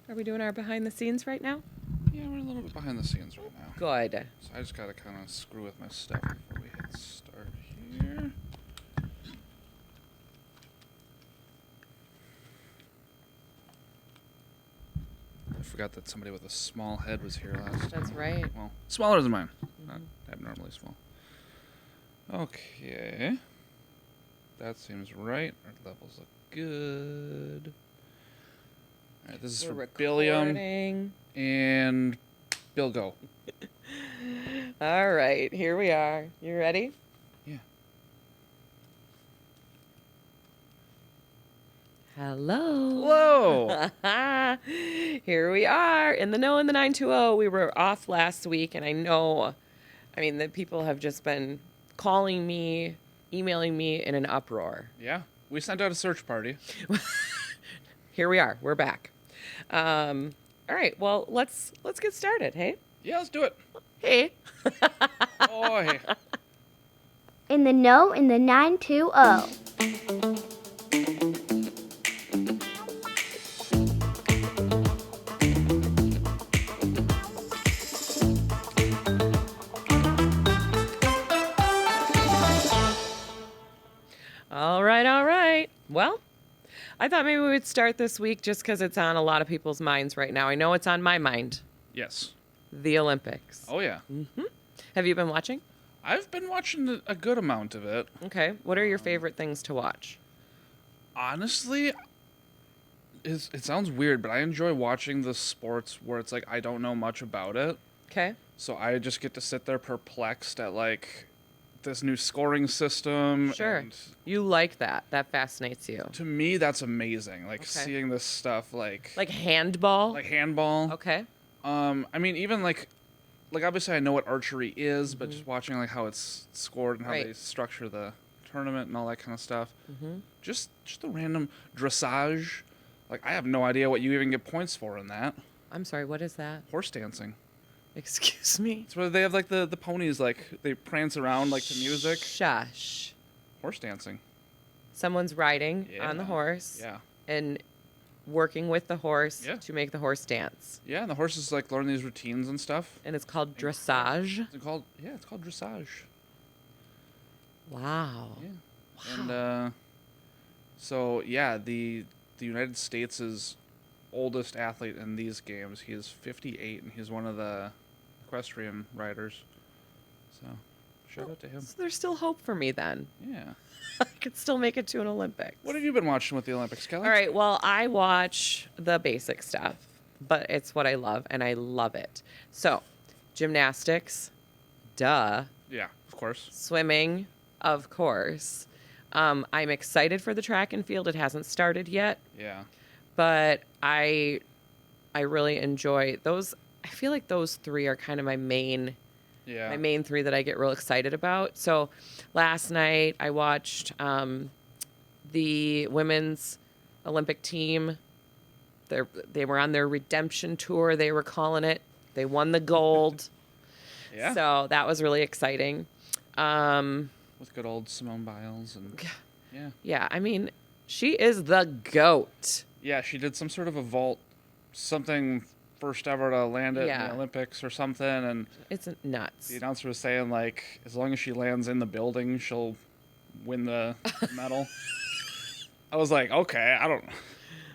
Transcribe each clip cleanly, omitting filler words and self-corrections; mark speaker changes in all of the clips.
Speaker 1: Are we doing our behind the scenes right now?
Speaker 2: Yeah, we're a little bit behind the scenes right now.
Speaker 1: Good.
Speaker 2: So I just gotta kind of screw with my stuff before we hit start here. I forgot that somebody with a small head was here last time.
Speaker 1: That's right.
Speaker 2: Well, smaller than mine. Not abnormally small. Okay. That seems right. Our levels look good. Alright, this is
Speaker 1: We're
Speaker 2: for Billiam
Speaker 1: recording.
Speaker 2: and Bill Go.
Speaker 1: All right, here we are. You ready?
Speaker 2: Yeah.
Speaker 1: Hello.
Speaker 2: Hello!
Speaker 1: Here we are in the know in the 920. We were off last week, and the people have just been calling me, emailing me in an uproar.
Speaker 2: Yeah, we sent out a search party.
Speaker 1: Here we are. We're back. All right. Well, let's get started. Hey.
Speaker 2: Yeah, let's do it.
Speaker 1: Hey.
Speaker 2: Boy.
Speaker 3: In the know in the 920.
Speaker 1: All right. All right. Well, I thought maybe we would start this week just because it's on a lot of people's minds right now. I know it's on my mind.
Speaker 2: Yes.
Speaker 1: The Olympics.
Speaker 2: Oh, yeah.
Speaker 1: Have you been watching?
Speaker 2: I've been watching a good amount of it.
Speaker 1: Okay. What are your favorite things to watch?
Speaker 2: Honestly, it sounds weird, but I enjoy watching the sports where it's like I don't know much about it.
Speaker 1: Okay.
Speaker 2: So I just get to sit there perplexed at like this new scoring system.
Speaker 1: Sure.
Speaker 2: And
Speaker 1: You like that. That fascinates you.
Speaker 2: to me, that's amazing. Like
Speaker 1: Okay.
Speaker 2: seeing this stuff like
Speaker 1: Like handball?
Speaker 2: handball.
Speaker 1: Okay.
Speaker 2: I mean, even like obviously I know what archery is, but just watching like how it's scored and how
Speaker 1: Right.
Speaker 2: they structure the tournament and all that kind of stuff. Just the random dressage. Like I have no idea what you even get points for in that.
Speaker 1: I'm sorry. What is that?
Speaker 2: Horse dancing.
Speaker 1: Excuse me?
Speaker 2: It's where they have like the ponies like they prance around like to music.
Speaker 1: Shush.
Speaker 2: Horse dancing.
Speaker 1: Someone's riding on the
Speaker 2: Yeah.
Speaker 1: horse
Speaker 2: Yeah.
Speaker 1: and working with the horse
Speaker 2: Yeah.
Speaker 1: to make the horse dance.
Speaker 2: Yeah, and the horses like learn these routines and stuff.
Speaker 1: And it's called dressage.
Speaker 2: It's called dressage.
Speaker 1: Wow.
Speaker 2: Yeah. And so yeah, the United States' oldest athlete in these games, he is 58 and he's one of the equestrian riders. So shout out to him.
Speaker 1: So there's still hope for me then.
Speaker 2: Yeah.
Speaker 1: I could still make it to an Olympics.
Speaker 2: What have you been watching with the Olympics, Kelly?
Speaker 1: All right. Well, I watch the basic stuff, but it's what I love, and I love it. So, gymnastics, duh.
Speaker 2: Yeah, of course.
Speaker 1: Swimming, of course. I'm excited for the track and field. It hasn't started yet,
Speaker 2: Yeah.
Speaker 1: but I really enjoy those. I feel like those three are kind of my main three that I get real excited about. So last night I watched the women's Olympic team. They were on their redemption tour, they were calling it. They won the gold.
Speaker 2: Yeah.
Speaker 1: So that was really exciting.
Speaker 2: With good old Simone Biles and yeah.
Speaker 1: Yeah, I mean, she is the GOAT.
Speaker 2: Yeah, she did some sort of a vault, something first ever to land it in
Speaker 1: Yeah.
Speaker 2: the Olympics or something, and
Speaker 1: It's nuts.
Speaker 2: the announcer was saying like, as long as she lands in the building, she'll win the medal. I was like, okay, I don't.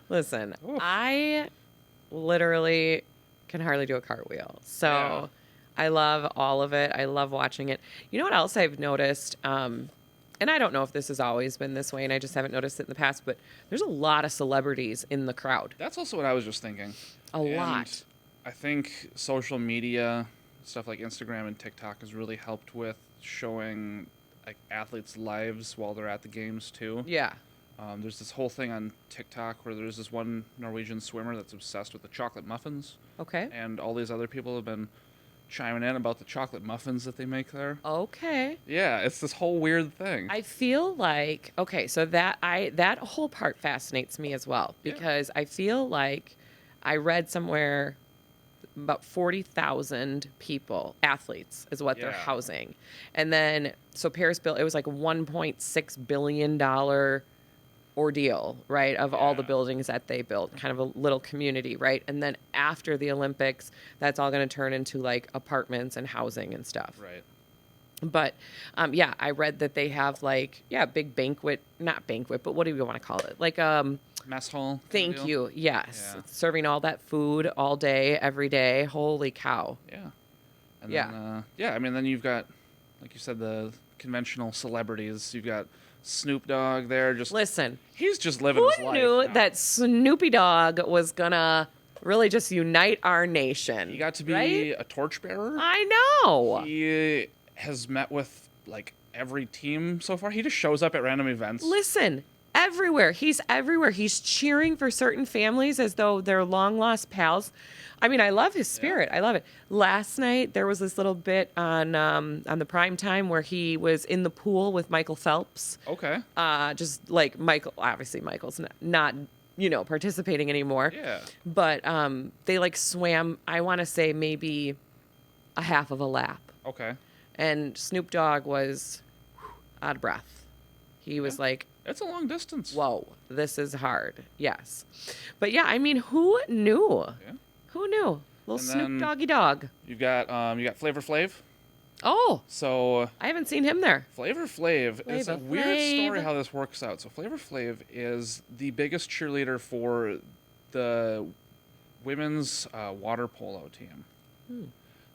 Speaker 1: Listen,
Speaker 2: Oof.
Speaker 1: I literally can hardly do a cartwheel. So
Speaker 2: Yeah.
Speaker 1: I love all of it. I love watching it. You know what else I've noticed? And I don't know if this has always been this way, and I just haven't noticed it in the past, but there's a lot of celebrities in the crowd.
Speaker 2: That's also what I was just thinking.
Speaker 1: A
Speaker 2: And
Speaker 1: lot.
Speaker 2: I think social media, stuff like Instagram and TikTok, has really helped with showing like athletes' lives while they're at the games too.
Speaker 1: Yeah.
Speaker 2: There's this whole thing on TikTok where there's this one Norwegian swimmer that's obsessed with the chocolate muffins,
Speaker 1: Okay.
Speaker 2: and all these other people have been chiming in about the chocolate muffins that they make there.
Speaker 1: Okay.
Speaker 2: Yeah, it's this whole weird thing.
Speaker 1: I feel like okay, so that whole part fascinates me as well
Speaker 2: Yeah.
Speaker 1: because I feel like I read somewhere about 40,000 people, athletes, is what they're
Speaker 2: Yeah.
Speaker 1: housing. And then, so Paris built, it was like $1.6 billion ordeal, right, of all the
Speaker 2: Yeah.
Speaker 1: buildings that they built, kind of a little community, right? And then after the Olympics, that's all going to turn into like apartments and housing and stuff.
Speaker 2: Right.
Speaker 1: But yeah, I read that they have like, yeah, big banquet, not banquet, but what do you want to call it? Like
Speaker 2: Mess hall.
Speaker 1: thank you. Yes.
Speaker 2: Yeah.
Speaker 1: Serving all that food all day, every day. Holy cow.
Speaker 2: Yeah. And
Speaker 1: Yeah.
Speaker 2: then, yeah, I mean, then you've got, like you said, the conventional celebrities. You've got Snoop Dogg there. Just
Speaker 1: Listen,
Speaker 2: he's just living
Speaker 1: who
Speaker 2: his life.
Speaker 1: knew
Speaker 2: now.
Speaker 1: that Snoopy Dogg was gonna really just unite our nation?
Speaker 2: He got to be
Speaker 1: right?
Speaker 2: a torchbearer.
Speaker 1: I know.
Speaker 2: He has met with like every team so far. He just shows up at random events.
Speaker 1: Listen, everywhere. He's everywhere. He's cheering for certain families as though they're long lost pals. I mean, I love his spirit. I love it. Last night there was this little bit on the prime time where he was in the pool with Michael Phelps.
Speaker 2: Okay.
Speaker 1: Just like Michael, obviously Michael's not participating anymore.
Speaker 2: Yeah.
Speaker 1: But they like swam, I want to say maybe a half of a lap.
Speaker 2: Okay.
Speaker 1: And Snoop Dogg was out of breath. He was like,
Speaker 2: It's a long distance.
Speaker 1: whoa, this is hard. Yes. But yeah, I mean, who knew?
Speaker 2: Yeah.
Speaker 1: Who knew? Little
Speaker 2: And
Speaker 1: Snoop
Speaker 2: then-
Speaker 1: Doggy Dog.
Speaker 2: You got Flavor Flav.
Speaker 1: Oh,
Speaker 2: So
Speaker 1: I haven't seen him there.
Speaker 2: Flavor Flav, it's a
Speaker 1: Flavor
Speaker 2: weird story
Speaker 1: Flav.
Speaker 2: how this works out. So Flavor Flav is the biggest cheerleader for the women's water polo team.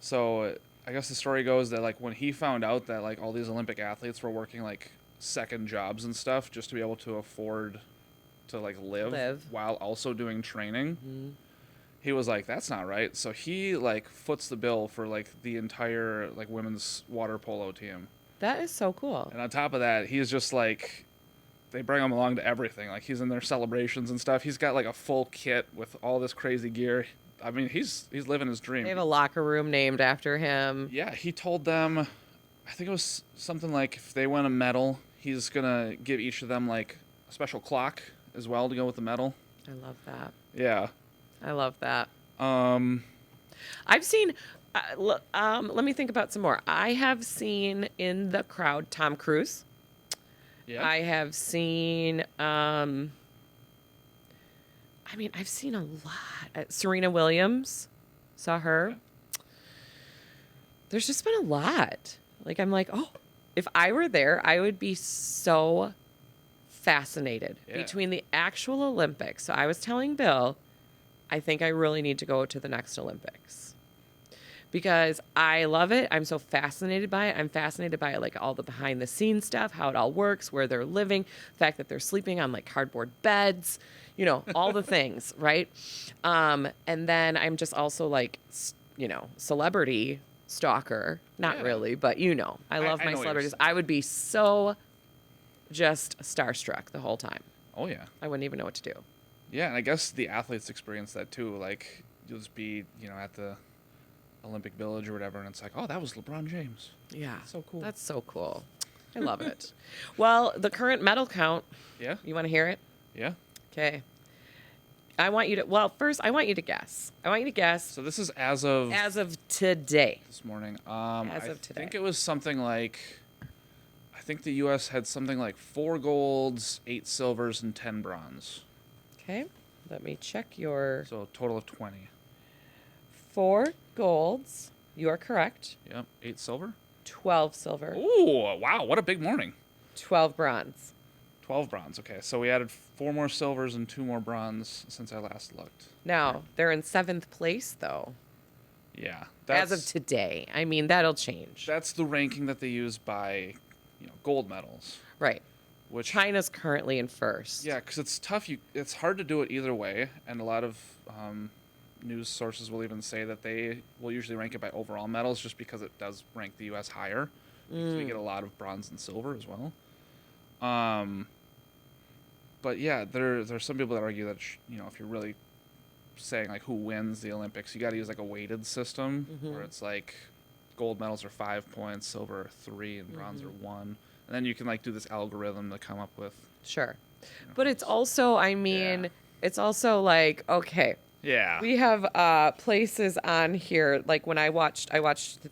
Speaker 2: So I guess the story goes that like when he found out that like all these Olympic athletes were working like second jobs and stuff just to be able to afford to like live. While also doing training. He was like, that's not right. So he like foots the bill for like the entire like women's water polo team.
Speaker 1: That is so cool.
Speaker 2: And on top of that, he's just like, they bring him along to everything. Like he's in their celebrations and stuff. He's got like a full kit with all this crazy gear. I mean, he's living his dream.
Speaker 1: They have a locker room named after him.
Speaker 2: Yeah, he told them, I think it was something like if they win a medal, he's gonna give each of them like a special clock as well to go with the medal.
Speaker 1: I love that.
Speaker 2: Yeah.
Speaker 1: I love that.
Speaker 2: Um,
Speaker 1: I've seen. Let me think about some more. I have seen in the crowd Tom Cruise.
Speaker 2: yeah.
Speaker 1: I have seen. I mean, I've seen a lot. Serena Williams, saw her. There's just been a lot. Like I'm like, oh, if I were there, I would be so fascinated
Speaker 2: Yeah.
Speaker 1: between the actual Olympics. So I was telling Bill, I think I really need to go to the next Olympics because I love it. I'm so fascinated by it. I'm fascinated by like all the behind the scenes stuff, how it all works, where they're living, the fact that they're sleeping on like cardboard beds, all the things, right? And then I'm just also like, celebrity stalker. Not
Speaker 2: Yeah.
Speaker 1: really, but I love
Speaker 2: I know
Speaker 1: my
Speaker 2: what you're
Speaker 1: celebrities.
Speaker 2: saying.
Speaker 1: I would be so just starstruck the whole time.
Speaker 2: Oh yeah.
Speaker 1: I wouldn't even know what to do.
Speaker 2: Yeah, and I guess the athletes experience that too. Like, you'll just be, at the Olympic Village or whatever, and it's like, oh, that was LeBron James.
Speaker 1: Yeah.
Speaker 2: So cool.
Speaker 1: That's so cool. I love it. Well, the current medal count,
Speaker 2: Yeah,
Speaker 1: you want to hear it?
Speaker 2: yeah.
Speaker 1: Okay. I want you to guess. I want you to guess
Speaker 2: So this is as of
Speaker 1: as of today.
Speaker 2: this morning.
Speaker 1: As
Speaker 2: I
Speaker 1: of today.
Speaker 2: think it was something like, I think the U.S. had something like 4 golds, 8 silvers, and 10 bronze.
Speaker 1: Okay. Let me check your
Speaker 2: So a total of 20.
Speaker 1: 4 golds. You are correct.
Speaker 2: Yep, 8 silver.
Speaker 1: 12 silver.
Speaker 2: Ooh, wow, what a big morning.
Speaker 1: 12 bronze.
Speaker 2: 12 bronze. Okay, so we added 4 more silvers and 2 more bronze since I last looked.
Speaker 1: Now, they're in 7th place, though,
Speaker 2: Yeah,
Speaker 1: as of today. I mean, that'll change.
Speaker 2: That's the ranking that they use by, gold medals.
Speaker 1: Right.
Speaker 2: Which
Speaker 1: China's currently in first.
Speaker 2: yeah, because it's tough. It's hard to do it either way, and a lot of news sources will even say that they will usually rank it by overall medals, just because it does rank the U.S. higher. Because we get a lot of bronze and silver as well. But yeah, there's some people that argue that if you're really saying like who wins the Olympics, you got to use like a weighted system where it's like gold medals are 5 points, silver are 3, and bronze are 1. And then you can like do this algorithm to come up with.
Speaker 1: Sure. But it's also, I mean,
Speaker 2: Yeah.
Speaker 1: it's also like, okay,
Speaker 2: Yeah.
Speaker 1: We have places on here, like when I watched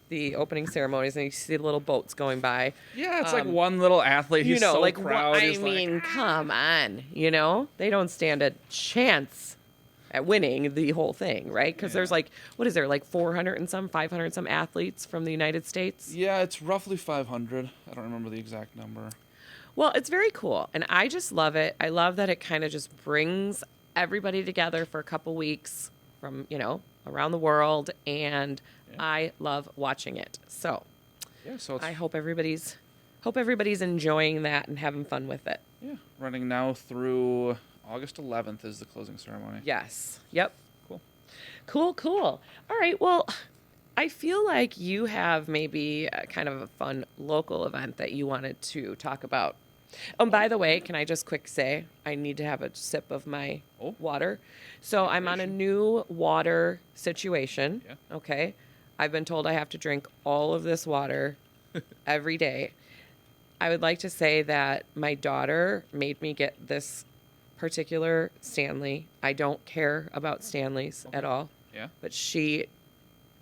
Speaker 1: the opening ceremonies, and you see the little boats going by.
Speaker 2: Yeah, it's like one little athlete. He's so
Speaker 1: like
Speaker 2: proud.
Speaker 1: I mean, come on, they don't stand a chance at winning the whole thing, right? Because there's like, what is there, like 400 and some, 500 and some athletes from the United States?
Speaker 2: Yeah, it's roughly 500. I don't remember the exact number.
Speaker 1: Well, it's very cool, and I just love it. I love that it kind of just brings everybody together for a couple weeks from, around the world, and I love watching it. So, I hope everybody's enjoying that and having fun with it.
Speaker 2: Yeah, running now through August 11th is the closing ceremony.
Speaker 1: Yes. Yep.
Speaker 2: Cool.
Speaker 1: All right. Well, I feel like you have maybe a kind of a fun local event that you wanted to talk about. By the way, can I just quick say I need to have a sip of my water. So I'm on a new water situation.
Speaker 2: Yeah.
Speaker 1: Okay. I've been told I have to drink all of this water every day. I would like to say that my daughter made me get this particular Stanley. I don't care about Stanleys at all.
Speaker 2: Yeah.
Speaker 1: But she,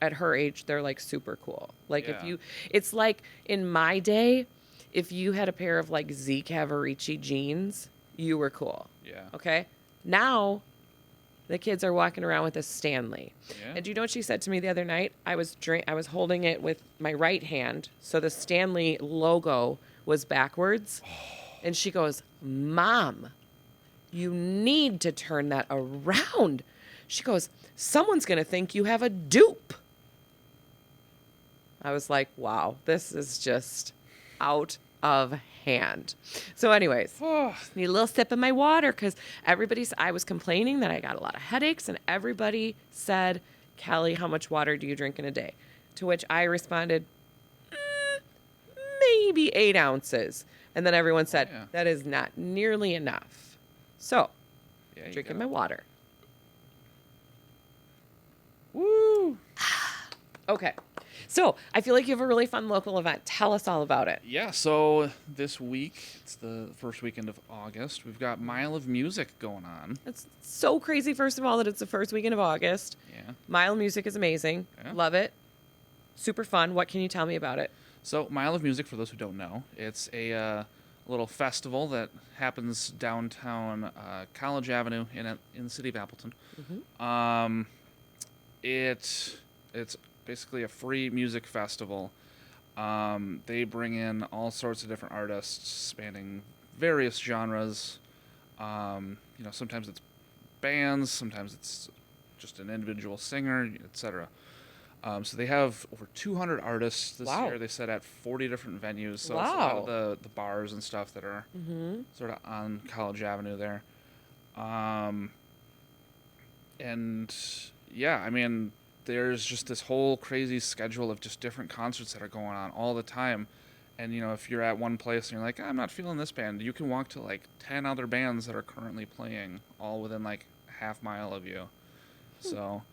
Speaker 1: at her age, they're like super cool. Like
Speaker 2: Yeah.
Speaker 1: it's like in my day, if you had a pair of like Z Cavaricci jeans, you were cool.
Speaker 2: Yeah.
Speaker 1: Okay. Now, the kids are walking around with a Stanley.
Speaker 2: Yeah.
Speaker 1: And do you know what she said to me the other night? I was holding it with my right hand, so the Stanley logo was backwards. And she goes, "Mom, you need to turn that around." She goes, "Someone's going to think you have a dupe." I was like, wow, this is just out of hand. So anyways, need a little sip of my water because I was complaining that I got a lot of headaches, and everybody said, "Callie, how much water do you drink in a day?" To which I responded, maybe 8 ounces. And then everyone said, that is not nearly enough. So, drinking my water.
Speaker 2: Woo!
Speaker 1: Okay. So, I feel like you have a really fun local event. Tell us all about it.
Speaker 2: Yeah, so this week, it's the first weekend of August, we've got Mile of Music going on.
Speaker 1: It's so crazy, first of all, that it's the first weekend of August.
Speaker 2: Yeah.
Speaker 1: Mile of Music is amazing.
Speaker 2: Yeah.
Speaker 1: Love it. Super fun. What can you tell me about it?
Speaker 2: So, Mile of Music, for those who don't know, it's a little festival that happens downtown College Avenue in the city of Appleton.
Speaker 1: Mm-hmm.
Speaker 2: It's basically a free music festival. They bring in all sorts of different artists spanning various genres. Sometimes it's bands, sometimes it's just an individual singer, etc. So they have over 200 artists this year. They set at 40 different venues. So it's a lot of the bars and stuff that are sort of on College Avenue there. There's just this whole crazy schedule of just different concerts that are going on all the time. And, if you're at one place and you're like, I'm not feeling this band, you can walk to like 10 other bands that are currently playing all within like a half mile of you. So...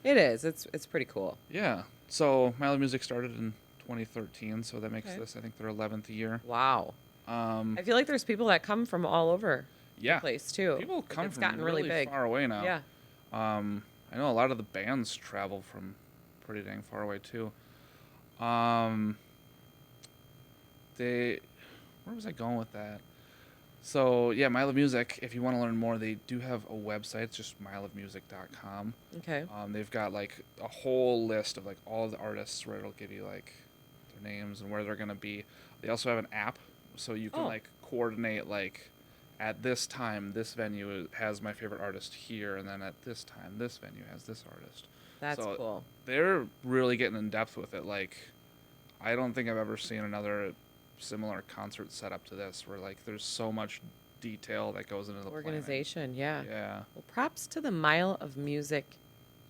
Speaker 1: It is. It's pretty cool.
Speaker 2: Yeah. So Mile of Music started in 2013, so that makes this, I think, their 11th year.
Speaker 1: Wow. I feel like there's people that come from all over the place, too.
Speaker 2: People come
Speaker 1: it's
Speaker 2: from
Speaker 1: gotten really big.
Speaker 2: far away now.
Speaker 1: Yeah.
Speaker 2: I know a lot of the bands travel from pretty dang far away, too. Where was I going with that? So, yeah, Mile of Music, if you want to learn more, they do have a website. It's just mileofmusic.com.
Speaker 1: Okay.
Speaker 2: They've got, like, a whole list of, like, all the artists where it'll give you, like, their names and where they're going to be. They also have an app, so you can, like, coordinate, like, at this time, this venue has my favorite artist here, and then at this time, this venue has this artist.
Speaker 1: That's cool.
Speaker 2: They're really getting in depth with it. Like, I don't think I've ever seen another similar concert setup to this, where like there's so much detail that goes into the
Speaker 1: organization.
Speaker 2: Yeah.
Speaker 1: Well, props to the Mile of Music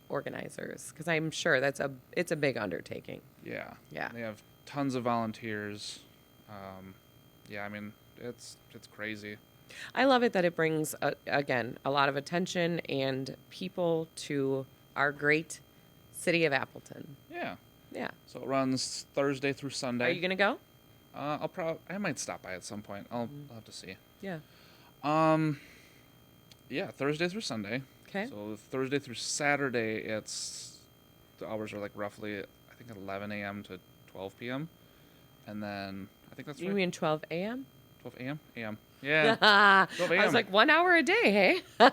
Speaker 1: organizers, because I'm sure it's a big undertaking.
Speaker 2: Yeah.
Speaker 1: Yeah.
Speaker 2: They have tons of volunteers. It's crazy.
Speaker 1: I love it that it brings again a lot of attention and people to our great city of Appleton.
Speaker 2: Yeah.
Speaker 1: Yeah.
Speaker 2: So it runs Thursday through Sunday.
Speaker 1: Are you gonna go?
Speaker 2: I might stop by at some point. I'll have to see.
Speaker 1: Yeah.
Speaker 2: Yeah, Thursday through Sunday.
Speaker 1: Okay.
Speaker 2: So Thursday through Saturday, the hours are like roughly, I think, 11 a.m. to 12 p.m. And then I think that's
Speaker 1: You
Speaker 2: right.
Speaker 1: mean 12 a.m.?
Speaker 2: 12 a.m. a.m. Yeah. 12 a.m.
Speaker 1: I was like, 1 hour a day, hey?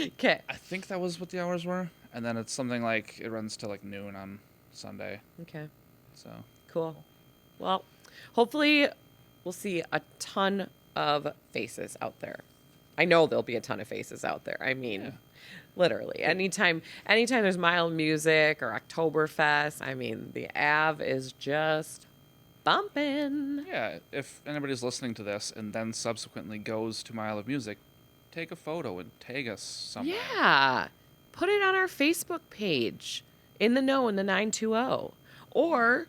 Speaker 1: Okay.
Speaker 2: I think that was what the hours were. And then it's something like it runs to like noon on Sunday.
Speaker 1: Okay.
Speaker 2: So
Speaker 1: Cool. Well, hopefully we'll see a ton of faces out there. I know there'll be a ton of faces out there. I mean,
Speaker 2: Yeah.
Speaker 1: literally. Anytime there's Mild Music or Oktoberfest, I mean, the Ave is just bumping.
Speaker 2: yeah, if anybody's listening to this and then subsequently goes to Mile of Music, take a photo and tag us somewhere.
Speaker 1: Yeah. Put it on our Facebook page, In the Know in the 920. Or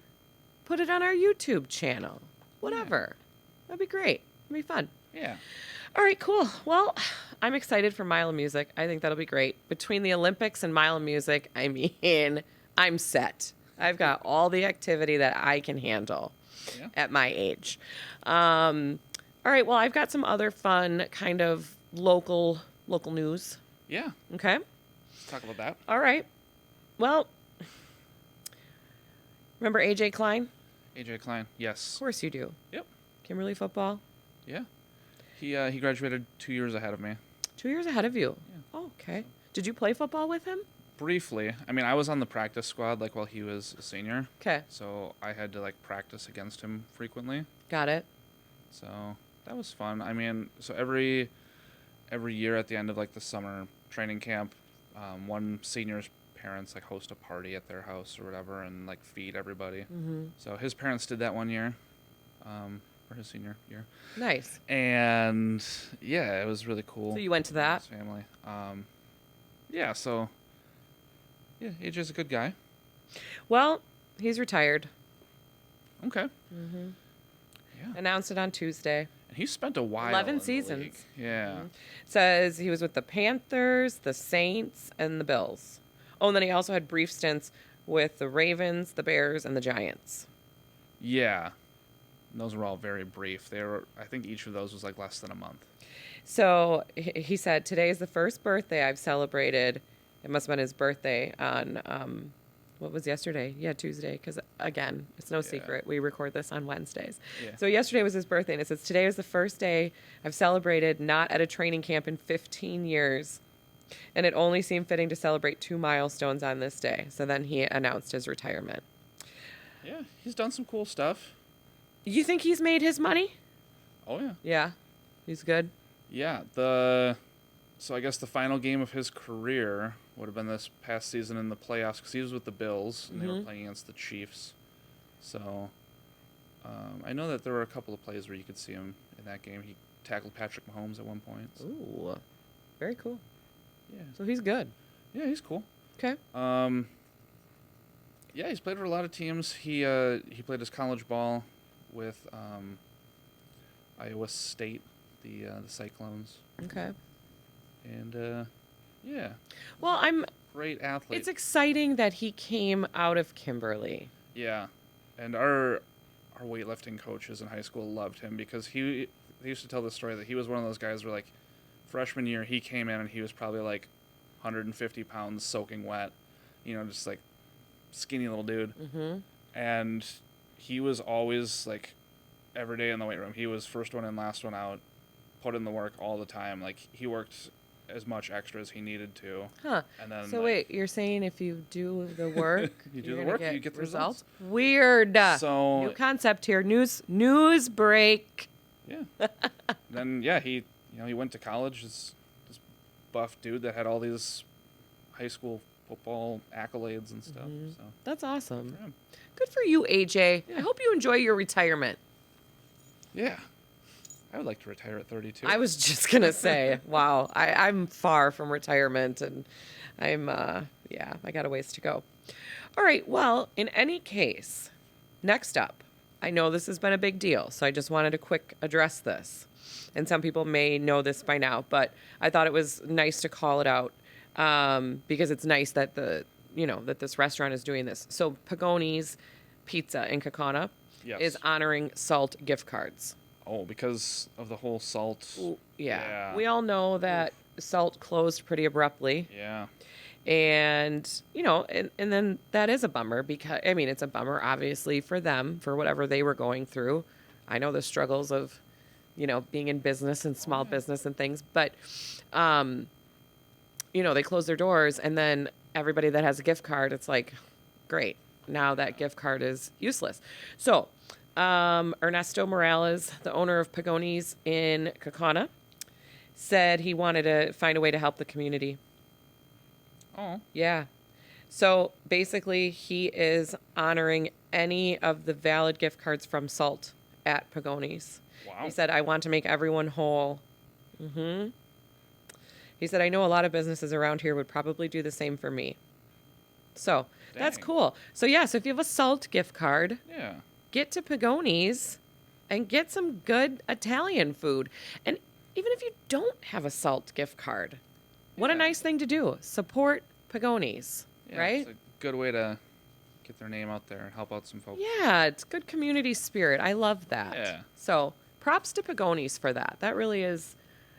Speaker 1: put it on our YouTube channel. Whatever. That'd be great. It'd be fun.
Speaker 2: Yeah.
Speaker 1: All right, cool. Well, I'm excited for Mile of Music. I think that'll be great. Between the Olympics and Mile of Music, I mean, I'm set. I've got all the activity that I can handle at my age. All right, well, I've got some other fun kind of local news.
Speaker 2: Yeah.
Speaker 1: Okay?
Speaker 2: Let's talk about that.
Speaker 1: All right. Well, remember AJ Klein?
Speaker 2: AJ Klein. Yes.
Speaker 1: Of course you do.
Speaker 2: Yep.
Speaker 1: Kimberly football.
Speaker 2: Yeah. He graduated 2 years ahead of me.
Speaker 1: 2 years ahead of you.
Speaker 2: Yeah.
Speaker 1: Oh, okay. Did you play football with him?
Speaker 2: Briefly. I mean, I was on the practice squad like while he was a senior.
Speaker 1: Okay.
Speaker 2: So I had to like practice against him frequently.
Speaker 1: Got it.
Speaker 2: So that was fun. I mean, so every year at the end of like the summer training camp, one senior's parents like host a party at their house or whatever and like feed everybody.
Speaker 1: Mm-hmm.
Speaker 2: So his parents did that one year, for his senior year.
Speaker 1: Nice.
Speaker 2: And yeah, it was really cool.
Speaker 1: So you went to that?
Speaker 2: His family. Yeah. So yeah, AJ's a good guy.
Speaker 1: Well, he's retired.
Speaker 2: Okay.
Speaker 1: Mm-hmm.
Speaker 2: Yeah.
Speaker 1: Announced it on Tuesday.
Speaker 2: And he spent a while.
Speaker 1: 11
Speaker 2: in the
Speaker 1: seasons.
Speaker 2: league. Yeah.
Speaker 1: Mm-hmm. Says he was with the Panthers, the Saints, and the Bills. Oh, and then he also had brief stints with the Ravens, the Bears, and the Giants.
Speaker 2: Yeah. And those were all very brief. I think each of those was like less than a month.
Speaker 1: So he said, today is the first birthday I've celebrated. It must have been his birthday on, what was yesterday? Yeah, Tuesday. Because, again, it's no secret. We record this on Wednesdays.
Speaker 2: Yeah.
Speaker 1: So yesterday was his birthday. And it says, today is the first day I've celebrated not at a training camp in 15 years. And it only seemed fitting to celebrate 2 milestones on this day. So then he announced his retirement.
Speaker 2: Yeah, he's done some cool stuff.
Speaker 1: You think he's made his money?
Speaker 2: Oh, yeah.
Speaker 1: Yeah. He's good.
Speaker 2: Yeah, so I guess the final game of his career would have been this past season in the playoffs because he was with the Bills and they were playing against the Chiefs. So I know that there were a couple of plays where you could see him in that game. He tackled Patrick Mahomes at one point. So.
Speaker 1: Ooh, very cool.
Speaker 2: Yeah.
Speaker 1: So he's good.
Speaker 2: Yeah, he's cool.
Speaker 1: Okay.
Speaker 2: Yeah, he's played for a lot of teams. He played his college ball with Iowa State, the Cyclones.
Speaker 1: Okay.
Speaker 2: And yeah.
Speaker 1: Well,
Speaker 2: Great athlete.
Speaker 1: It's exciting that he came out of Kimberly.
Speaker 2: Yeah, and our weightlifting coaches in high school loved him because they used to tell the story that he was one of those guys where like freshman year he came in and he was probably like 150 pounds soaking wet, just like skinny little dude.
Speaker 1: Mm-hmm.
Speaker 2: And he was always like every day in the weight room. He was first one in, last one out, put in the work all the time. Like he worked as much extra as he needed to.
Speaker 1: Huh.
Speaker 2: And then
Speaker 1: so wait, you're saying if you do the work,
Speaker 2: you do
Speaker 1: you're
Speaker 2: the
Speaker 1: gonna
Speaker 2: work, you get the results.
Speaker 1: Weird.
Speaker 2: So
Speaker 1: new concept here. News break.
Speaker 2: Yeah. Then he went to college. This buff dude that had all these high school football accolades and stuff.
Speaker 1: Mm-hmm.
Speaker 2: So
Speaker 1: That's awesome.
Speaker 2: for him.
Speaker 1: Good for you, AJ.
Speaker 2: Yeah.
Speaker 1: I hope you enjoy your retirement.
Speaker 2: Yeah. I would like to retire at 32.
Speaker 1: I was just gonna say, wow, I'm far from retirement, and I'm I got a ways to go. All right, well, in any case, next up, I know this has been a big deal, so I just wanted to quick address this. And some people may know this by now, but I thought it was nice to call it out because it's nice that that this restaurant is doing this. So Pagoni's Pizza in Kaukauna is honoring SALT gift cards.
Speaker 2: Oh, because of the whole SALT.
Speaker 1: Yeah. We all know that Salt closed pretty abruptly.
Speaker 2: Yeah.
Speaker 1: And, and then that is a bummer because, I mean, it's a bummer, obviously, for them, for whatever they were going through. I know the struggles of, being in business and small business and things. But, they close their doors, and then everybody that has a gift card, it's like, great. Now that gift card is useless. So, Ernesto Morales, the owner of Pagoni's in Kaukauna, said he wanted to find a way to help the community.
Speaker 2: Oh.
Speaker 1: Yeah. So basically, he is honoring any of the valid gift cards from Salt at Pagoni's.
Speaker 2: Wow.
Speaker 1: He said, I want to make everyone whole. He said, I know a lot of businesses around here would probably do the same for me. So that's cool. So, so if you have a Salt gift card, get to Pagoni's and get some good Italian food. And even if you don't have a Salt gift card, what a nice thing to do. Support Pagoni's, right?
Speaker 2: It's a good way to get their name out there and help out some folks.
Speaker 1: Yeah, it's good community spirit. I love that.
Speaker 2: Yeah.
Speaker 1: So props to Pagoni's for that. That really is,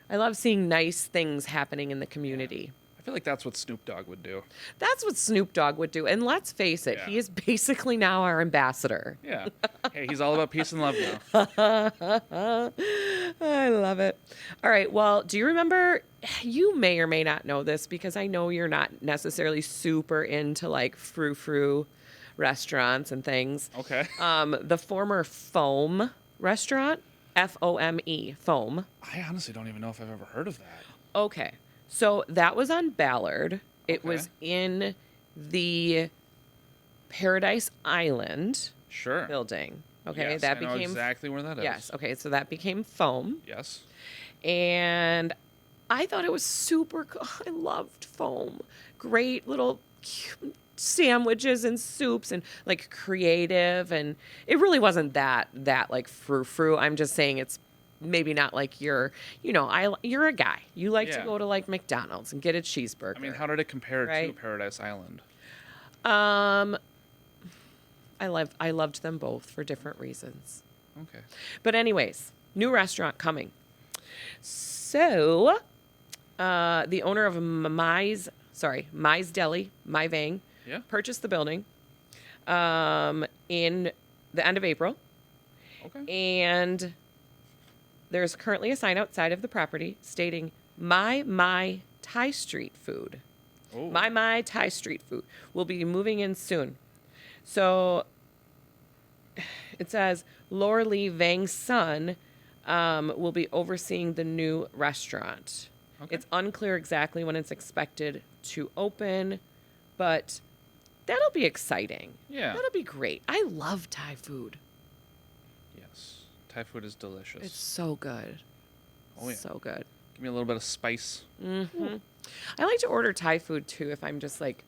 Speaker 1: I love seeing nice things happening in the community.
Speaker 2: I feel like that's what Snoop Dogg would do.
Speaker 1: That's what Snoop Dogg would do. And let's face it, he is basically now our ambassador.
Speaker 2: Yeah. Hey, he's all about peace and love now.
Speaker 1: I love it. All right. Well, do you remember, you may or may not know this because I know you're not necessarily super into like frou-frou restaurants and things.
Speaker 2: Okay.
Speaker 1: The former Foam restaurant, F-O-M-E, Foam.
Speaker 2: I honestly don't even know if I've ever heard of that.
Speaker 1: Okay. So that was on Ballard. It was in the Paradise Island building. Okay,
Speaker 2: yes,
Speaker 1: that
Speaker 2: I know
Speaker 1: became
Speaker 2: exactly where that is.
Speaker 1: Yes. Okay, so that became Foam.
Speaker 2: Yes.
Speaker 1: And I thought it was super cool. I loved Foam. Great little sandwiches and soups and like creative, and it really wasn't that like frou-frou. I'm just saying it's maybe not like you're a guy. You like to go to like McDonald's and get a cheeseburger.
Speaker 2: I mean, how did it compare to Paradise Island?
Speaker 1: I loved them both for different reasons.
Speaker 2: Okay.
Speaker 1: But anyways, new restaurant coming. So, the owner of Mai's Deli, Mai Vang, purchased the building in the end of April.
Speaker 2: Okay.
Speaker 1: And there's currently a sign outside of the property stating My Thai Street Food.
Speaker 2: Oh.
Speaker 1: My Thai Street Food will be moving in soon. So it says Laura Lee Vang's son will be overseeing the new restaurant. Okay. It's unclear exactly when it's expected to open, but that'll be exciting.
Speaker 2: Yeah.
Speaker 1: That'll be great. I love Thai food.
Speaker 2: Yes. Thai food is delicious.
Speaker 1: It's so good.
Speaker 2: Oh, yeah.
Speaker 1: So good.
Speaker 2: Give me a little bit of spice.
Speaker 1: Mm-hmm. I like to order Thai food, too, if I'm just like...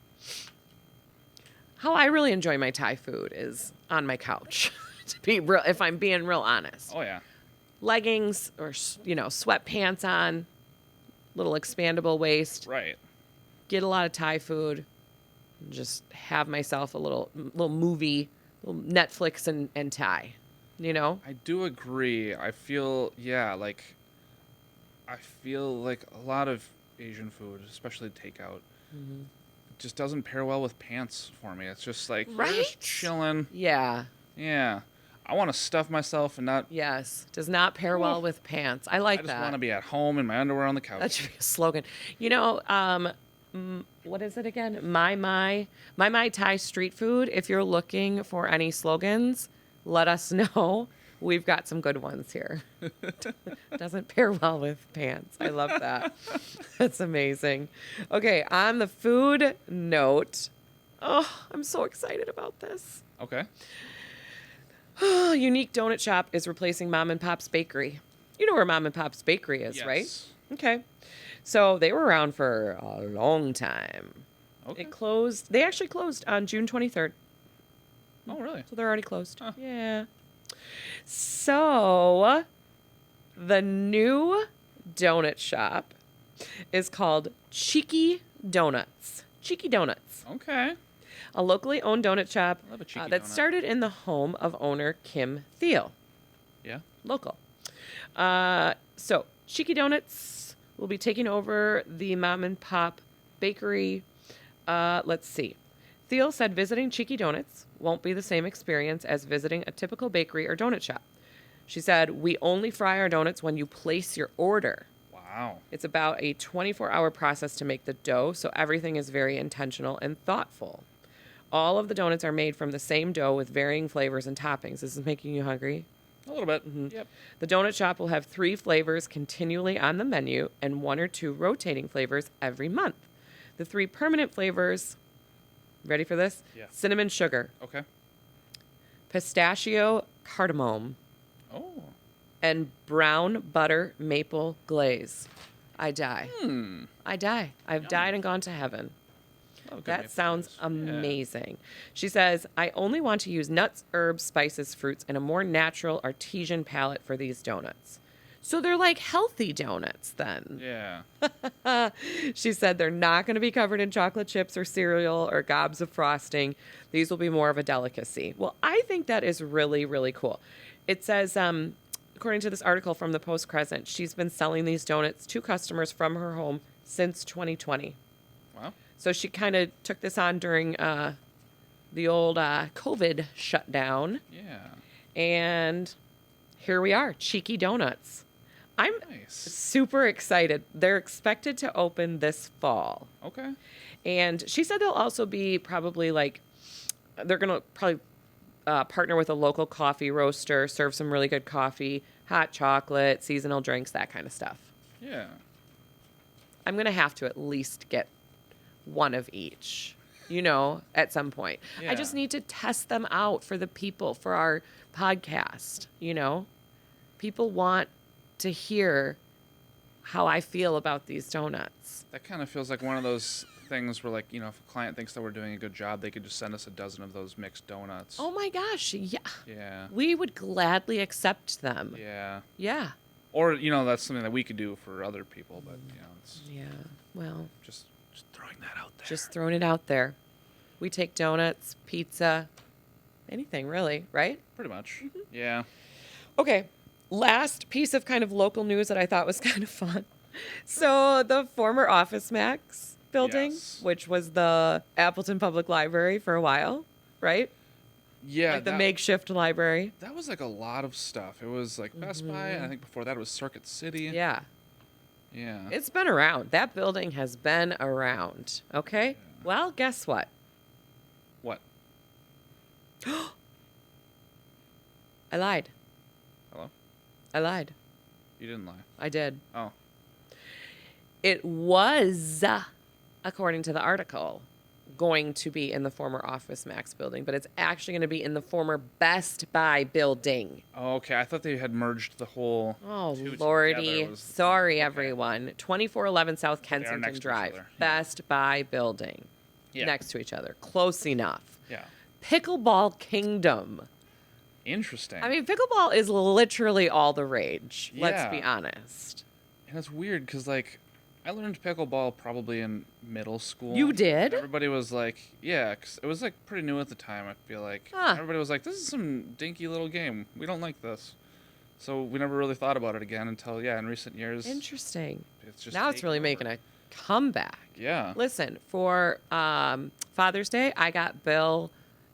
Speaker 1: How I really enjoy my Thai food is on my couch, to be real, if I'm being real honest.
Speaker 2: Oh, yeah.
Speaker 1: Leggings or, sweatpants on, little expandable waist.
Speaker 2: Right.
Speaker 1: Get a lot of Thai food. Just have myself a little movie, little Netflix and Thai,
Speaker 2: I do agree. I feel like a lot of Asian food, especially takeout, just doesn't pair well with pants for me. It's just like, we're just chilling.
Speaker 1: Yeah.
Speaker 2: Yeah. I want to stuff myself and not...
Speaker 1: Yes. Does not pair well with pants. I like that.
Speaker 2: I just want to be at home in my underwear on the couch.
Speaker 1: That should be a slogan. What is it again? My Thai Street Food. If you're looking for any slogans, let us know. We've got some good ones here. Doesn't pair well with pants. I love that. That's amazing. Okay, on the food note, I'm so excited about this.
Speaker 2: Okay.
Speaker 1: Unique Donut Shop is replacing Mom and Pop's Bakery. You know where Mom and Pop's Bakery is, right? Okay. So they were around for a long time.
Speaker 2: Okay.
Speaker 1: They actually closed on June 23rd.
Speaker 2: Oh, really?
Speaker 1: So they're already closed.
Speaker 2: Huh.
Speaker 1: Yeah. So the new donut shop is called Cheeky Donuts. Cheeky Donuts.
Speaker 2: Okay.
Speaker 1: A locally owned donut shop
Speaker 2: I love a cheeky
Speaker 1: that
Speaker 2: donut.
Speaker 1: started in the home of owner Kim Thiel.
Speaker 2: Yeah.
Speaker 1: Local. So Cheeky Donuts will be taking over the mom and pop bakery. Let's see. Thiel said visiting Cheeky Donuts won't be the same experience as visiting a typical bakery or donut shop. She said, we only fry our donuts when you place your order.
Speaker 2: Wow.
Speaker 1: It's about a 24-hour process to make the dough, so everything is very intentional and thoughtful. All of the donuts are made from the same dough with varying flavors and toppings. This is making you hungry?
Speaker 2: A little bit.
Speaker 1: Mm-hmm.
Speaker 2: Yep.
Speaker 1: The donut shop will have 3 flavors continually on the menu and 1 or 2 rotating flavors every month. The 3 permanent flavors, ready for this?
Speaker 2: Yeah.
Speaker 1: Cinnamon sugar,
Speaker 2: Okay.
Speaker 1: pistachio cardamom,
Speaker 2: Oh.
Speaker 1: and brown butter maple glaze. I die. I die. I've died and gone to heaven.
Speaker 2: Love good
Speaker 1: That
Speaker 2: maple
Speaker 1: sounds
Speaker 2: glaze.
Speaker 1: amazing. She says, I only want to use nuts, herbs, spices, fruits, and a more natural artesian palette for these donuts. So they're like healthy donuts then.
Speaker 2: Yeah.
Speaker 1: She said they're not going to be covered in chocolate chips or cereal or gobs of frosting. These will be more of a delicacy. Well, I think that is really, really cool. It says, according to this article from the Post-Crescent, she's been selling these donuts to customers from her home since 2020.
Speaker 2: Wow.
Speaker 1: So she kind of took this on during the old COVID shutdown.
Speaker 2: Yeah.
Speaker 1: And here we are, Cheeky Donuts. I'm
Speaker 2: Nice.
Speaker 1: super excited. They're expected to open this fall.
Speaker 2: Okay.
Speaker 1: And she said they'll also be probably like, they're going to probably partner with a local coffee roaster, serve some really good coffee, hot chocolate, seasonal drinks, that kind of stuff.
Speaker 2: Yeah.
Speaker 1: I'm going to have to at least get one of each, at some point.
Speaker 2: Yeah.
Speaker 1: I just need to test them out for the people, for our podcast, People want to hear how I feel about these donuts.
Speaker 2: That kind of feels like one of those things where, like, if a client thinks that we're doing a good job, they could just send us a dozen of those mixed donuts.
Speaker 1: Oh my gosh, yeah.
Speaker 2: Yeah.
Speaker 1: We would gladly accept them.
Speaker 2: Yeah.
Speaker 1: Yeah.
Speaker 2: Or, that's something that we could do for other people, but, it's
Speaker 1: Yeah. Well,
Speaker 2: just throwing that out there.
Speaker 1: just throwing it out there. We take donuts, pizza, anything really, right?
Speaker 2: Pretty much. Yeah.
Speaker 1: Okay. Last piece of kind of local news that I thought was kind of fun. So the former Office Max building,
Speaker 2: Yes.
Speaker 1: which was the Appleton Public Library for a while, right?
Speaker 2: Yeah.
Speaker 1: Like the makeshift library.
Speaker 2: That was like a lot of stuff. It was like Best Buy, and I think before that it was Circuit City.
Speaker 1: Yeah.
Speaker 2: Yeah.
Speaker 1: It's been around. That building has been around. Okay? Well, guess what?
Speaker 2: What?
Speaker 1: I lied.
Speaker 2: Hello?
Speaker 1: I lied.
Speaker 2: You didn't lie.
Speaker 1: I did.
Speaker 2: Oh.
Speaker 1: It was, according to the article, going to be in the former Office Max building, but it's actually going to be in the former Best Buy building.
Speaker 2: Oh, okay. I thought they had merged the whole.
Speaker 1: Oh,
Speaker 2: two
Speaker 1: lordy.
Speaker 2: together. It was-
Speaker 1: Sorry,
Speaker 2: okay.
Speaker 1: everyone. 2411 South Kensington
Speaker 2: next to each
Speaker 1: Drive.
Speaker 2: other. Yeah.
Speaker 1: Best Buy building.
Speaker 2: Yeah.
Speaker 1: Next to each other. Close enough.
Speaker 2: Yeah.
Speaker 1: Pickleball Kingdom.
Speaker 2: Interesting.
Speaker 1: I mean, pickleball is literally all the rage. Let's
Speaker 2: Yeah.
Speaker 1: be honest.
Speaker 2: And it's weird because, like, I learned pickleball probably in middle school.
Speaker 1: You did?
Speaker 2: Everybody was like, yeah, 'cause it was, like, pretty new at the time, I feel like.
Speaker 1: Huh.
Speaker 2: Everybody was like, this is some dinky little game. We don't like this. So we never really thought about it again until, in recent years.
Speaker 1: Interesting.
Speaker 2: It's just
Speaker 1: Now it's
Speaker 2: taken
Speaker 1: really
Speaker 2: over.
Speaker 1: making a comeback.
Speaker 2: Yeah.
Speaker 1: Listen, for Father's Day, I got Bill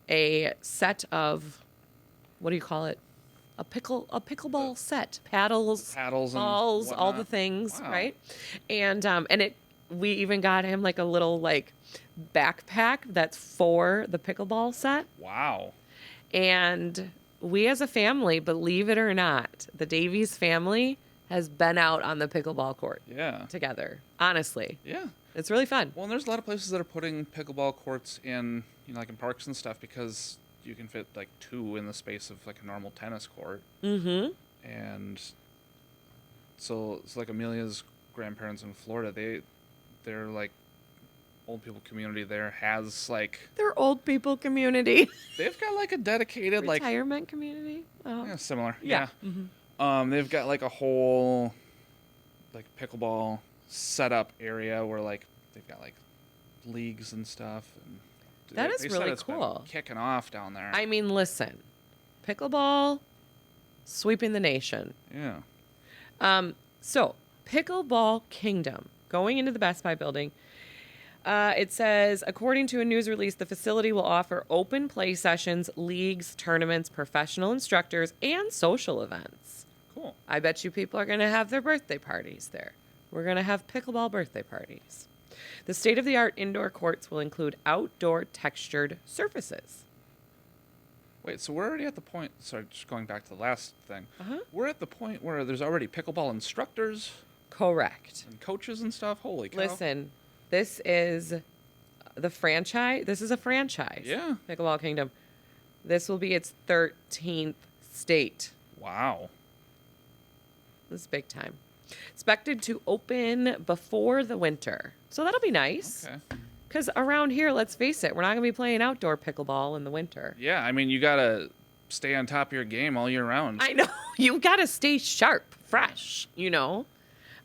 Speaker 1: a set of, what do you call it? A pickleball set, paddles,
Speaker 2: Paddles and
Speaker 1: balls, all the
Speaker 2: whatnot.
Speaker 1: things,
Speaker 2: Wow.
Speaker 1: right? And we even got him like a little like backpack that's for the pickleball set.
Speaker 2: Wow.
Speaker 1: And we as a family, believe it or not, the Davies family has been out on the pickleball court
Speaker 2: Yeah.
Speaker 1: together. Honestly,
Speaker 2: Yeah.
Speaker 1: it's really fun.
Speaker 2: Well, and there's a lot of places that are putting pickleball courts in, like in parks and stuff because you can fit like 2 in the space of like a normal tennis court.
Speaker 1: Mm-hmm.
Speaker 2: And so it's like Amelia's grandparents in Florida, they're like old people community there has like
Speaker 1: They're old people community.
Speaker 2: they've got like a dedicated like
Speaker 1: Retirement community. Oh.
Speaker 2: yeah, similar.
Speaker 1: Yeah.
Speaker 2: Yeah. They've got like a whole like pickleball setup area where like they've got like leagues and stuff and
Speaker 1: That is
Speaker 2: said
Speaker 1: really
Speaker 2: it's been
Speaker 1: cool.
Speaker 2: kicking off down there.
Speaker 1: I mean, listen, pickleball, sweeping the nation.
Speaker 2: Yeah.
Speaker 1: So Pickleball Kingdom, going into the Best Buy building. It says, according to a news release, the facility will offer open play sessions, leagues, tournaments, professional instructors, and social events.
Speaker 2: Cool.
Speaker 1: I bet you people are going to have their birthday parties there. We're going to have pickleball birthday parties. The state-of-the-art indoor courts will include outdoor textured surfaces.
Speaker 2: Wait, so we're already at the point, sorry, just going back to the last thing.
Speaker 1: Uh-huh.
Speaker 2: We're at the point where there's already pickleball instructors
Speaker 1: Correct.
Speaker 2: and coaches and stuff. Holy cow.
Speaker 1: Listen, this is the franchise. This is a franchise.
Speaker 2: Yeah.
Speaker 1: Pickleball Kingdom. This will be its 13th state.
Speaker 2: Wow.
Speaker 1: This is big time. Expected to open before the winter. So that'll be nice.
Speaker 2: Okay.
Speaker 1: Because around here, let's face it, we're not going to be playing outdoor pickleball in the winter.
Speaker 2: Yeah, I mean, you got to stay on top of your game all year round.
Speaker 1: I know. You got to stay sharp, fresh, you know.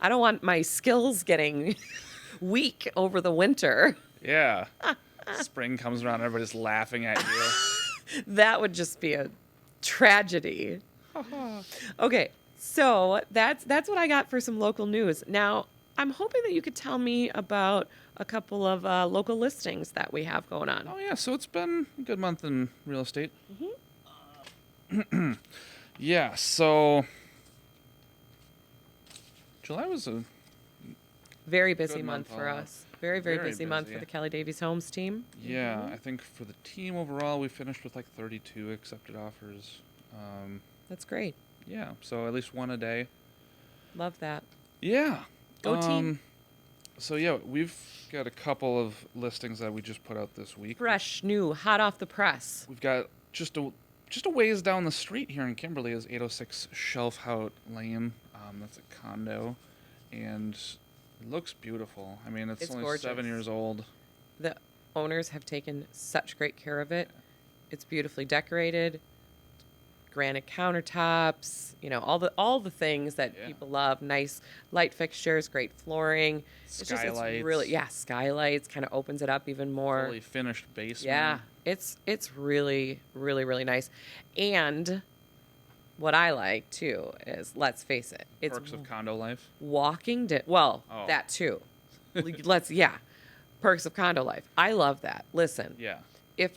Speaker 1: I don't want my skills getting weak over the winter.
Speaker 2: Yeah. Spring comes around, everybody's laughing at you.
Speaker 1: That would just be a tragedy. Okay, so that's what I got for some local news. Now, I'm hoping that you could tell me about a couple of local listings that we have going on.
Speaker 2: Oh, yeah, so it's been a good month in real estate. Yeah, so July was a
Speaker 1: Very busy
Speaker 2: good
Speaker 1: month
Speaker 2: month
Speaker 1: for
Speaker 2: all.
Speaker 1: us. Very, very,
Speaker 2: Very
Speaker 1: busy month for
Speaker 2: busy.
Speaker 1: the Kelly Davies Homes team.
Speaker 2: I think for the team overall, we finished with like 32 accepted offers.
Speaker 1: That's great.
Speaker 2: Yeah, so at least one a day.
Speaker 1: Love that.
Speaker 2: Yeah.
Speaker 1: Go team.
Speaker 2: So yeah, we've got a couple of listings that we just put out this week.
Speaker 1: Fresh, new, hot off the press.
Speaker 2: We've got just a ways down the street here in Kimberly is 806 Shelfhout Lane. That's a condo, and it looks beautiful. I mean, it's only
Speaker 1: gorgeous.
Speaker 2: 7 years old.
Speaker 1: The owners have taken such great care of it. It's beautifully decorated. Granite countertops, you know, all the things that people love. Nice light fixtures, great flooring.
Speaker 2: Skylights.
Speaker 1: It's really, skylights kind of opens it up even more.
Speaker 2: Fully finished basement.
Speaker 1: Yeah, it's really, really, really nice. And what I like too is, let's face it, it's
Speaker 2: Perks of condo life.
Speaker 1: That too. Perks of condo life. I love that. Listen,
Speaker 2: Yeah.
Speaker 1: if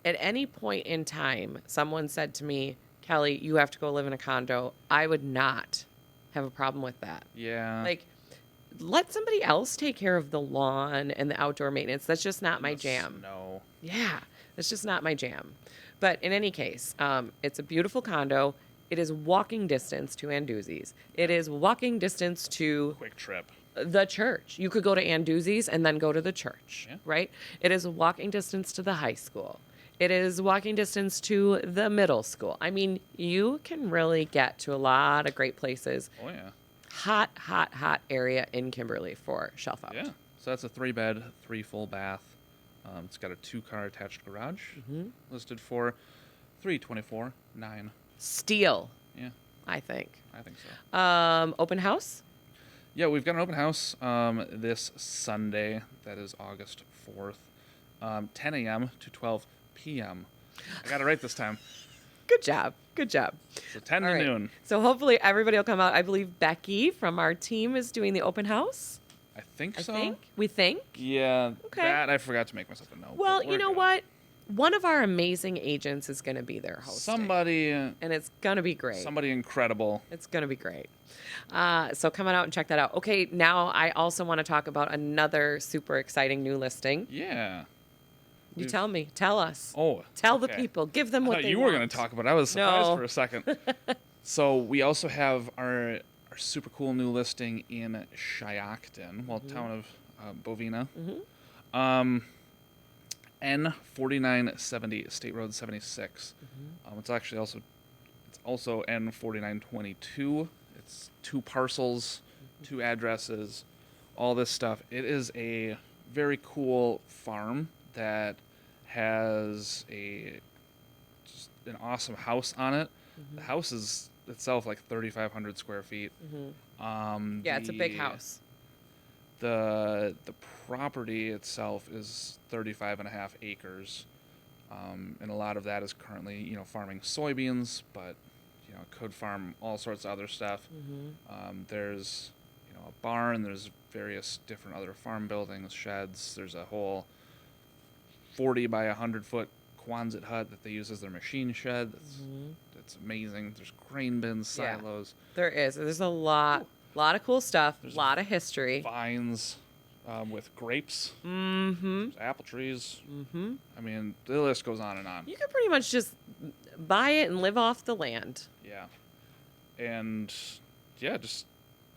Speaker 1: at any point in time someone said to me, Kelly, you have to go live in a condo, I would not have a problem with that.
Speaker 2: Yeah.
Speaker 1: Like, let somebody else take care of the lawn and the outdoor maintenance. That's just not my jam.
Speaker 2: No.
Speaker 1: Yeah, that's just not my jam. But in any case, it's a beautiful condo. It is walking distance to Anduzzi's. It is walking distance to
Speaker 2: Quick trip.
Speaker 1: the church. You could go to Anduzzi's and then go to the church,
Speaker 2: Yeah.
Speaker 1: right? It is walking distance to the high school. It is walking distance to the middle school. I mean, you can really get to a lot of great places.
Speaker 2: Oh, yeah.
Speaker 1: Hot area in Kimberly for Shelf Out.
Speaker 2: Yeah. So that's a 3-bed, 3 full bath. It's got a 2-car attached garage. Listed for $324,900.
Speaker 1: Steal,
Speaker 2: Yeah,
Speaker 1: I think.
Speaker 2: I think so.
Speaker 1: Open house?
Speaker 2: Yeah, we've got an open house this Sunday. That is August 4th. 10 a.m. to 12 p.m. I got it right this time.
Speaker 1: Good job. Good job.
Speaker 2: So 10
Speaker 1: All
Speaker 2: to
Speaker 1: right.
Speaker 2: noon.
Speaker 1: So hopefully everybody will come out. I believe Becky from our team is doing the open house.
Speaker 2: I think so.
Speaker 1: We think.
Speaker 2: Yeah.
Speaker 1: Okay.
Speaker 2: That I forgot to make myself a note.
Speaker 1: Well,
Speaker 2: but
Speaker 1: you
Speaker 2: we're
Speaker 1: know
Speaker 2: good.
Speaker 1: what? One of our amazing agents is going to be there hosting.
Speaker 2: Somebody
Speaker 1: And it's going to be great.
Speaker 2: incredible.
Speaker 1: It's going to be great. So come on out and check that out. Okay, now I also want to talk about another super exciting new listing.
Speaker 2: Yeah.
Speaker 1: You tell me. Tell us.
Speaker 2: Oh.
Speaker 1: Tell the
Speaker 2: okay.
Speaker 1: people. Give them
Speaker 2: I
Speaker 1: what
Speaker 2: thought
Speaker 1: they
Speaker 2: you
Speaker 1: want.
Speaker 2: were going to talk about it. I was surprised
Speaker 1: No.
Speaker 2: for a second. So we also have our super cool new listing in Shiocton, town of Bovina. N4970 State Road 76. It's actually also N4922. It's 2 parcels, 2 addresses, all this stuff. It is a very cool farm that has just an awesome house on it. The house is itself like 3,500 square feet.
Speaker 1: Yeah, it's a big house.
Speaker 2: The property itself is 35.5 acres, and a lot of that is currently farming soybeans, but could farm all sorts of other stuff. There's a barn. There's various different other farm buildings, sheds. There's a whole 40 by 100 foot Quonset hut that they use as their machine shed. That's amazing. There's grain bins, silos.
Speaker 1: Yeah, there is. There's a lot of cool stuff. A lot of history.
Speaker 2: Vines with grapes. There's apple trees. I mean, the list goes on and on.
Speaker 1: You can pretty much just buy it and live off the land.
Speaker 2: Yeah. And just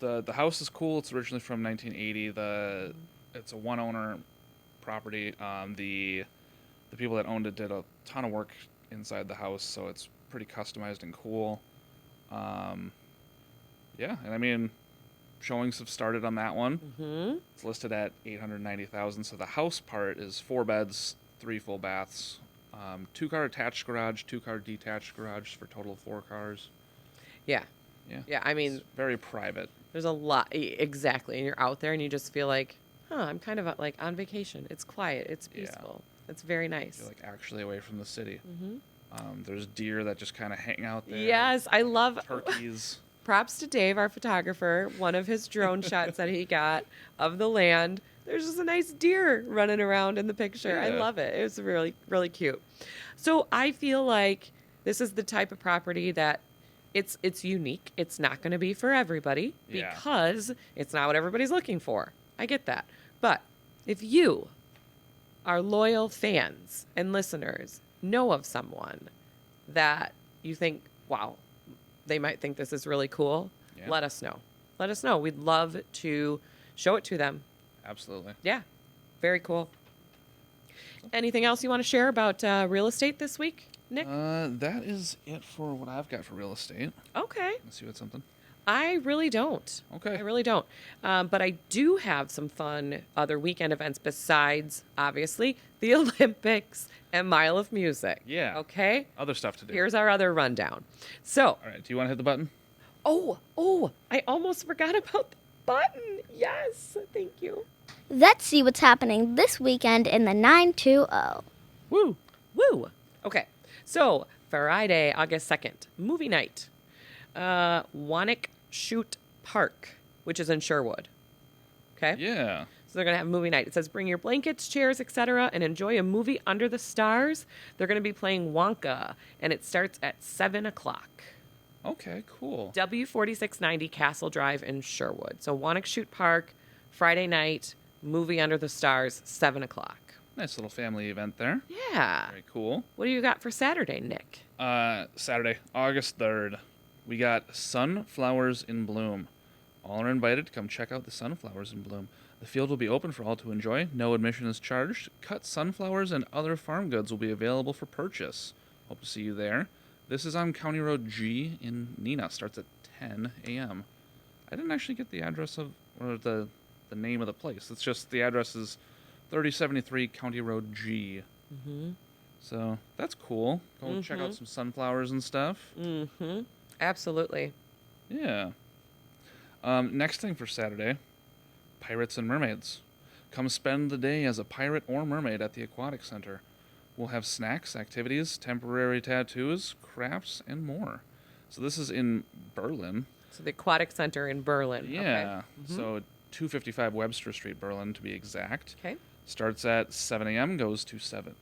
Speaker 2: the house is cool. It's originally from 1980. It's a one owner property. The people that owned it did a ton of work inside the house, so it's pretty customized and cool. And I mean, showings have started on that one. It's listed at $890,000. So the house part is 4 beds, 3 full baths, 2-car attached garage, 2-car detached garage for a total of 4 cars.
Speaker 1: Yeah. I mean,
Speaker 2: it's very private.
Speaker 1: There's a lot, exactly, and you're out there and you just feel like, I'm kind of like on vacation. It's quiet. It's peaceful. It's very nice.
Speaker 2: You're like actually away from the city. There's deer that just kind of hang out there.
Speaker 1: Yes, I love
Speaker 2: turkeys.
Speaker 1: Props to Dave, our photographer. One of his drone shots that he got of the land. There's just a nice deer running around in the picture.
Speaker 2: Yeah.
Speaker 1: I love it. It was really, really cute. So I feel like this is the type of property that it's unique. It's not going to be for everybody because it's not what everybody's looking for. I get that. But if you are loyal fans and listeners, know of someone that you think, wow, they might think this is really cool, let us know. Let us know. We'd love to show it to them.
Speaker 2: Absolutely.
Speaker 1: Yeah. Very cool. Anything else you want to share about real estate this week, Nick?
Speaker 2: That is it for what I've got for real estate.
Speaker 1: Okay.
Speaker 2: Let's see what's something.
Speaker 1: I really don't.
Speaker 2: Okay.
Speaker 1: I really don't. But I do have some fun other weekend events besides, obviously, the Olympics and Mile of Music.
Speaker 2: Yeah.
Speaker 1: Okay?
Speaker 2: Other stuff to do.
Speaker 1: Here's our other rundown. So.
Speaker 2: All right. Do you want to hit the button?
Speaker 1: Oh, I almost forgot about the button. Yes. Thank you.
Speaker 3: Let's see what's happening this weekend in the 920.
Speaker 1: Woo. Okay. So, Friday, August 2nd, movie night. Wannock Chute Park, which is in Sherwood. Okay?
Speaker 2: Yeah.
Speaker 1: So they're going to have movie night. It says bring your blankets, chairs, etc., and enjoy a movie under the stars. They're going to be playing Wonka, and it starts at 7 o'clock.
Speaker 2: Okay, cool.
Speaker 1: W4690 Castle Drive in Sherwood. So Wannock Chute Park, Friday night, movie under the stars, 7 o'clock.
Speaker 2: Nice little family event there.
Speaker 1: Yeah.
Speaker 2: Very cool.
Speaker 1: What do you got for Saturday, Nick?
Speaker 2: Saturday, August 3rd. We got Sunflowers in Bloom. All are invited to come check out the sunflowers in bloom. The field will be open for all to enjoy. No admission is charged. Cut sunflowers and other farm goods will be available for purchase. Hope to see you there. This is on County Road G in Neenah. Starts at 10 a.m. I didn't actually get the address of, or the name of the place. It's just the address is 3073 County Road G. So that's cool. Go check out some sunflowers and stuff.
Speaker 1: Absolutely.
Speaker 2: Yeah. Next thing for Saturday, Pirates and Mermaids. Come spend the day as a pirate or mermaid at the Aquatic Center. We'll have snacks, activities, temporary tattoos, crafts, and more. So this is in Berlin.
Speaker 1: So the Aquatic Center in Berlin.
Speaker 2: Yeah. Okay. So 255 Webster Street, Berlin, to be exact.
Speaker 1: Okay.
Speaker 2: Starts at 7 a.m., goes to 7.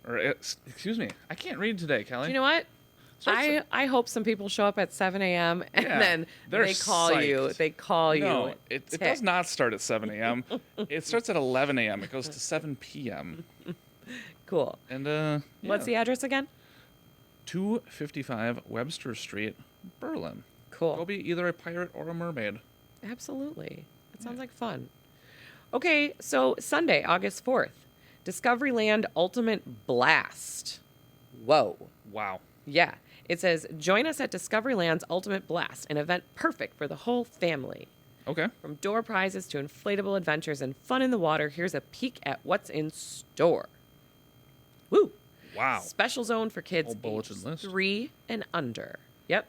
Speaker 2: Excuse me. I can't read today, Kelly.
Speaker 1: You know what? I hope some people show up at 7 a.m. and then they call
Speaker 2: psyched.
Speaker 1: you. They call you.
Speaker 2: No, it does not start at 7 a.m. It starts at 11 a.m. It goes to 7 p.m.
Speaker 1: Cool.
Speaker 2: And
Speaker 1: what's the address again?
Speaker 2: 255 Webster Street, Berlin.
Speaker 1: Cool.
Speaker 2: Go be either a pirate or a mermaid.
Speaker 1: Absolutely. That sounds like fun. Okay, so Sunday, August 4th, Discoveryland Ultimate Blast. Whoa.
Speaker 2: Wow.
Speaker 1: Yeah. It says, join us at Discoveryland's Ultimate Blast, an event perfect for the whole family.
Speaker 2: Okay.
Speaker 1: From door prizes to inflatable adventures and fun in the water, here's a peek at what's in store. Woo.
Speaker 2: Wow.
Speaker 1: Special zone for kids
Speaker 2: bulletin list.
Speaker 1: 3 and under. Yep.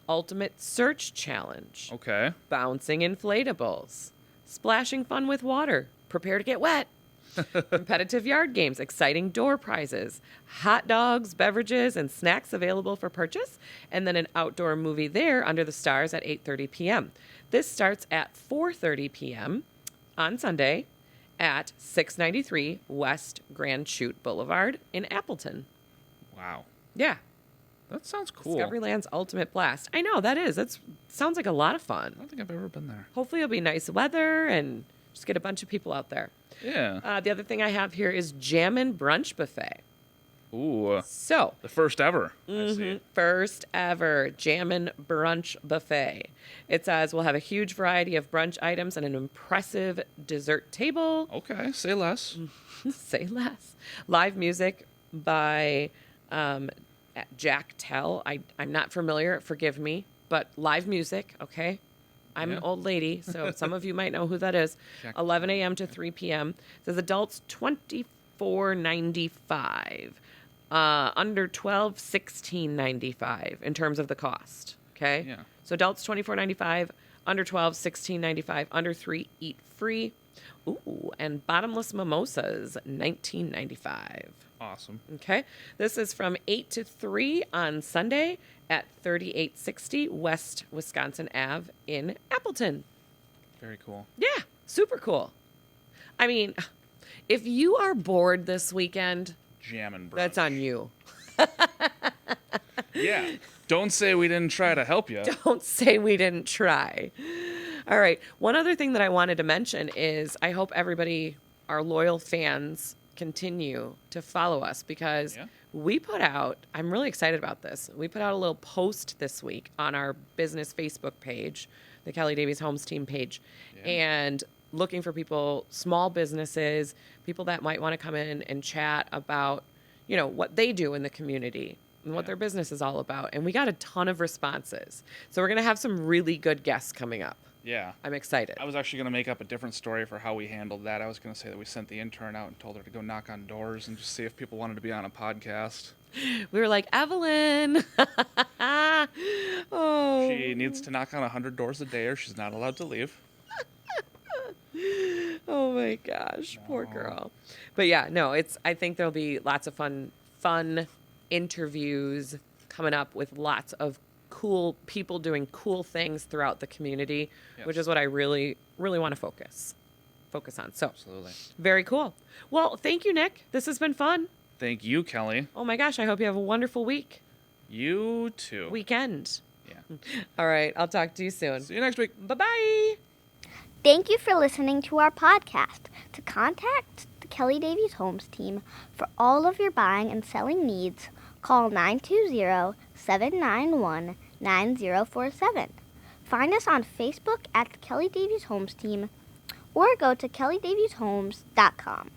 Speaker 1: Ultimate Search Challenge.
Speaker 2: Okay.
Speaker 1: Bouncing inflatables. Splashing fun with water. Prepare to get wet. Competitive yard games, exciting door prizes, hot dogs, beverages, and snacks available for purchase, and then an outdoor movie there under the stars at 8:30 p.m. This starts at 4:30 p.m. on Sunday at 693 West Grand Chute Boulevard in Appleton.
Speaker 2: Wow.
Speaker 1: Yeah.
Speaker 2: That sounds cool.
Speaker 1: Discoveryland's Ultimate Blast. I know, that is. That sounds like a lot of fun.
Speaker 2: I don't think I've ever been there.
Speaker 1: Hopefully it'll be nice weather and just get a bunch of people out there.
Speaker 2: Yeah.
Speaker 1: The other thing I have here is Jammin' Brunch Buffet.
Speaker 2: Ooh.
Speaker 1: So.
Speaker 2: The first ever. I see.
Speaker 1: First ever Jammin' Brunch Buffet. It says we'll have a huge variety of brunch items and an impressive dessert table.
Speaker 2: Okay, say less.
Speaker 1: Say less. Live music by Jack Tell. I'm not familiar, forgive me, but live music, okay? I'm an old lady, so some of you might know who that is. 11 a.m. to 3 p.m. It says adults $24.95. Under 12, $16.95 in terms of the cost, okay?
Speaker 2: Yeah.
Speaker 1: So adults $24.95, under 12, $16.95, under 3, eat free. Ooh, and bottomless mimosas, $19.95.
Speaker 2: Awesome.
Speaker 1: Okay. This is from 8 to 3 on Sunday at 3860 West Wisconsin Ave in Appleton.
Speaker 2: Very cool.
Speaker 1: Yeah, super cool. I mean, if you are bored this weekend,
Speaker 2: Jammin' Brunch.
Speaker 1: that's on you.
Speaker 2: Yeah. Don't say we didn't try to help you.
Speaker 1: Don't say we didn't try. All right. One other thing that I wanted to mention is I hope everybody, our loyal fans, continue to follow us because we put out, I'm really excited about this. We put out a little post this week on our business Facebook page, the Kelly Davies Homes Team page, and looking for people, small businesses, people that might want to come in and chat about, what they do in the community and what their business is all about. And we got a ton of responses. So we're going to have some really good guests coming up.
Speaker 2: Yeah.
Speaker 1: I'm excited.
Speaker 2: I was actually going to make up a different story for how we handled that. I was going to say that we sent the intern out and told her to go knock on doors and just see if people wanted to be on a podcast.
Speaker 1: We were like, Evelyn. Oh.
Speaker 2: She needs to knock on 100 doors a day or she's not allowed to leave.
Speaker 1: Oh my gosh, poor girl. But yeah, no, I think there'll be lots of fun interviews coming up with lots of cool people doing cool things throughout the community, which is what I really, really want to focus on. So,
Speaker 2: absolutely.
Speaker 1: Very cool. Well, thank you, Nick. This has been fun.
Speaker 2: Thank you, Kelly.
Speaker 1: Oh my gosh, I hope you have a wonderful week.
Speaker 2: You too.
Speaker 1: Weekend.
Speaker 2: Yeah.
Speaker 1: All right, I'll talk to you soon.
Speaker 2: See you next week.
Speaker 1: Bye-bye.
Speaker 3: Thank you for listening to our podcast. To contact the Kelly Davies Homes team for all of your buying and selling needs, call 920-791-9047. Find us on Facebook at the Kelly Davies Homes team or go to kellydavieshomes.com.